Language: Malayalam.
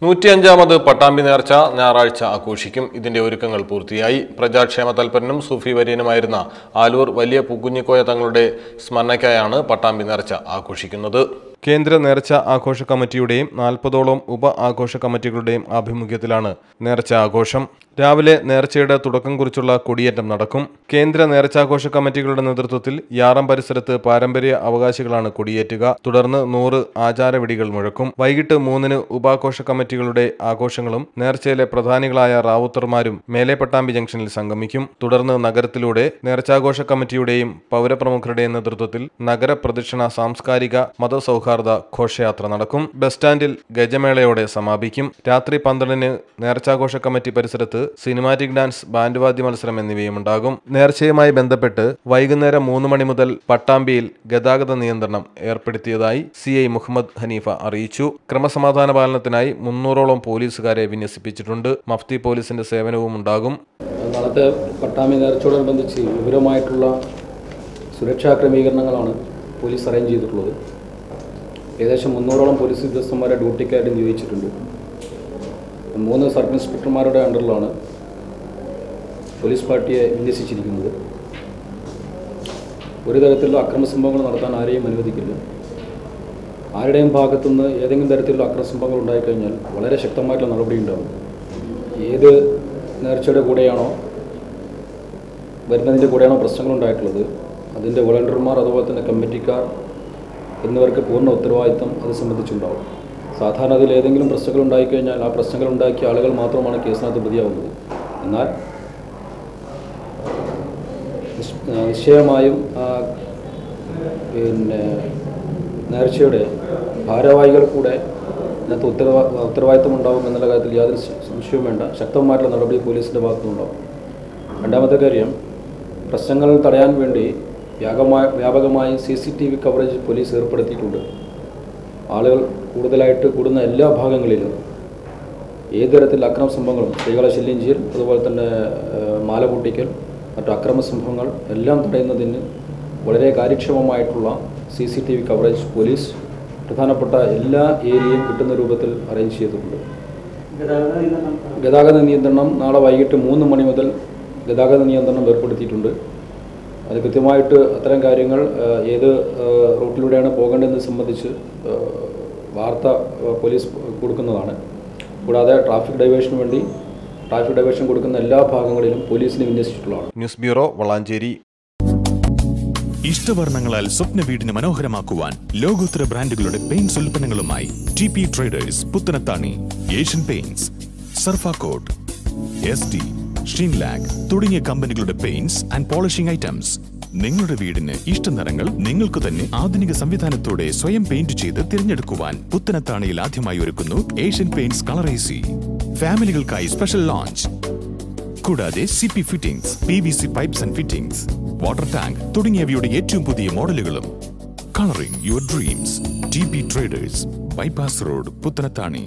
105ാമത് പട്ടാമ്പി നേർച്ച ഞായറാഴ്ച ആഘോഷിക്കും. ഇതിന്റെ ഒരുക്കങ്ങൾ പൂർത്തിയായി. പ്രജാക്ഷേമ തൽപരനും സൂഫി വര്യനുമായിരുന്ന ആലൂർ വലിയ പൂക്കുഞ്ഞിക്കോയ തങ്ങളുടെ സ്മരണയ്ക്കായാണ് പട്ടാമ്പി നേർച്ച ആഘോഷിക്കുന്നത്. കേന്ദ്ര നേർച്ച ആഘോഷ കമ്മിറ്റിയുടെയും 40ഓളം ഉപ ആഘോഷ കമ്മിറ്റികളുടെയും ആഭിമുഖ്യത്തിലാണ് നേർച്ച ആഘോഷം. രാവിലെ നേർച്ചയുടെ തുടക്കം കുറിച്ചുള്ള കൊടിയേറ്റം നടക്കും. കേന്ദ്ര നേർച്ചാഘോഷ കമ്മിറ്റികളുടെ നേതൃത്വത്തിൽ യാറം പരിസരത്ത് പാരമ്പര്യ അവകാശികളാണ് കൊടിയേറ്റുക. തുടർന്ന് 100 ആചാരവെടികൾ മുഴക്കും. വൈകിട്ട് 3-ന് ഉപാഘോഷ കമ്മിറ്റികളുടെ ആഘോഷങ്ങളും നേർച്ചയിലെ പ്രധാനികളായ റാവുത്തർമാരും മേലെ പട്ടാമ്പി ജംഗ്ഷനിൽ സംഗമിക്കും. തുടർന്ന് നഗരത്തിലൂടെ നേർച്ചാഘോഷ കമ്മിറ്റിയുടെയും പൗരപ്രമുഖരുടെയും നേതൃത്വത്തിൽ നഗരപ്രദക്ഷിണ സാംസ്കാരിക മതസൗഹാർദ്ദ ഘോഷയാത്ര നടക്കും. ബസ് സ്റ്റാൻഡിൽ ഗജമേളയോടെ സമാപിക്കും. രാത്രി 12-ന് നേർച്ചാഘോഷ കമ്മിറ്റി പരിസരത്ത് സിനിമാറ്റിക് ഡാൻസ്, ബാൻഡ് വാദ്യ മത്സരം എന്നിവയും ഉണ്ടാകും. നേർച്ചയുമായി ബന്ധപ്പെട്ട് വൈകുന്നേരം 3 മണി മുതൽ പട്ടാമ്പിയിൽ ഗതാഗത നിയന്ത്രണം ഏർപ്പെടുത്തിയതായി CI മുഹമ്മദ് ഹനീഫ അറിയിച്ചു. ക്രമസമാധാന പാലനത്തിനായി 300ഓളം പോലീസുകാരെ വിന്യസിപ്പിച്ചിട്ടുണ്ട്. മഫ്തി പോലീസിന്റെ സേവനവും ഉണ്ടാകും. നാളത്തെ പട്ടാമ്പി നേർച്ചയോടനുബന്ധിച്ച് വിപുലമായിട്ടുള്ള സുരക്ഷാ ക്രമീകരണങ്ങളാണ് പോലീസ് അറേഞ്ച് ചെയ്തിട്ടുള്ളത്. ഏകദേശം 300ഓളം പോലീസ് ഉദ്യോഗസ്ഥന്മാരെ ഡ്യൂട്ടിക്കായിട്ട് നിയോഗിച്ചിട്ടുണ്ട്. 3 സബ് ഇൻസ്പെക്ടർമാരുടെ അണ്ടറിലാണ് പോലീസ് പാർട്ടിയെ വിന്യസിച്ചിരിക്കുന്നത്. ഒരു തരത്തിലുള്ള അക്രമ സംഭവങ്ങൾ നടത്താൻ ആരെയും അനുവദിക്കില്ല. ആരുടെയും ഭാഗത്തുനിന്ന് ഏതെങ്കിലും തരത്തിലുള്ള അക്രമ സംഭവങ്ങൾ ഉണ്ടായിക്കഴിഞ്ഞാൽ വളരെ ശക്തമായിട്ടുള്ള നടപടി ഉണ്ടാകും. ഏത് നേർച്ചയുടെ കൂടെയാണോ വരുന്നതിൻ്റെ കൂടെയാണോ പ്രശ്നങ്ങൾ ഉണ്ടായിട്ടുള്ളത്, അതിൻ്റെ വോളണ്ടിയർമാർ അതുപോലെ തന്നെ കമ്മിറ്റിക്കാർ എന്നിവർക്ക് പൂർണ്ണ ഉത്തരവാദിത്തം അത് സംബന്ധിച്ചുണ്ടാവും. സാധാരണ അതിൽ ഏതെങ്കിലും പ്രശ്നങ്ങൾ ഉണ്ടായിക്കഴിഞ്ഞാൽ ആ പ്രശ്നങ്ങൾ ഉണ്ടാക്കിയ ആളുകൾ മാത്രമാണ് കേസിനകത്ത് പ്രതിയാവുന്നത്. എന്നാൽ നിശ്ചയമായും നേർച്ചയുടെ ഭാരവാഹികൾ കൂടെ ഇതിനകത്ത് ഉത്തരവാദിത്തം ഉണ്ടാവും എന്നുള്ള കാര്യത്തിൽ യാതൊരു സംശയവും വേണ്ട. ശക്തമായിട്ടുള്ള നടപടി പോലീസിൻ്റെ ഭാഗത്തുനിന്നുണ്ടാവും. രണ്ടാമത്തെ കാര്യം, പ്രശ്നങ്ങൾ തടയാൻ വേണ്ടി വ്യാപകമായി CCTV കവറേജ് പോലീസ് ഏർപ്പെടുത്തിയിട്ടുണ്ട്. ആളുകൾ കൂടുതലായിട്ട് കൂടുന്ന എല്ലാ ഭാഗങ്ങളിലും ഏത് തരത്തിൽ അക്രമ സംഭവങ്ങളും, സ്ത്രീകളെ ശല്യം ചെയ്യൽ, അതുപോലെ തന്നെ മാല പൊട്ടിക്കൽ, മറ്റു അക്രമ സംഭവങ്ങൾ എല്ലാം തടയുന്നതിന് വളരെ കാര്യക്ഷമമായിട്ടുള്ള CCTV കവറേജ് പോലീസ് പ്രധാനപ്പെട്ട എല്ലാ ഏരിയയും കിട്ടുന്ന രൂപത്തിൽ അറേഞ്ച് ചെയ്തിട്ടുണ്ട്. ഗതാഗത നിയന്ത്രണം നാളെ വൈകിട്ട് 3 മണി മുതൽ ഗതാഗത നിയന്ത്രണം ഏർപ്പെടുത്തിയിട്ടുണ്ട്. അത് കൃത്യമായിട്ട് അത്തരം കാര്യങ്ങൾ ഏത് റൂട്ടിലൂടെയാണ് പോകേണ്ടതെന്ന് സംബന്ധിച്ച് വാർത്ത പോലീസ് കൊടുക്കുന്നതാണ്. കൂടാതെ ട്രാഫിക് ഡൈവേഷൻ കൊടുക്കുന്ന എല്ലാ ഭാഗങ്ങളിലും പോലീസിനെ വിന്യസിച്ചിട്ടുള്ളതാണ്. News bureau, Valanchery. ഇഷ്ടവർണ്ണങ്ങളാൽ സ്വപ്ന വീടിന് മനോഹരമാക്കുവാൻ ലോകോത്തര ബ്രാൻഡുകളുടെ പെയിന്റ്സ് ഉൽപ്പന്നങ്ങളുമായി TP traders, Puthanathani, Asian Paints, Surfacoat, SD, Sheenlac തുടങ്ങിയ കമ്പനികളുടെ പെയിന്റ്സ് ആൻഡ് പോളിഷിംഗ് ഐറ്റംസ്. നിങ്ങളുടെ വീടിന് ഇഷ്ട നിറങ്ങൾ നിങ്ങൾക്ക് തന്നെ ആധുനിക സംവിധാനത്തോടെ സ്വയം പെയിന്റ് ചെയ്ത് തിരഞ്ഞെടുക്കുവാൻ പുത്തനത്താണിയിൽ ആദ്യമായി ഒരുക്കുന്നു ഏഷ്യൻ പെയിന്റ്സ് കളർ AC. ഫാമിലികൾക്കായി സ്പെഷ്യൽ ലോഞ്ച്. കൂടാതെ CP fittings, PVC pipes and fittings, water tank തുടങ്ങിയവയുടെ ഏറ്റവും പുതിയ മോഡലുകളും. Colouring your dreams. TP traders, bypass road, Puthanathani.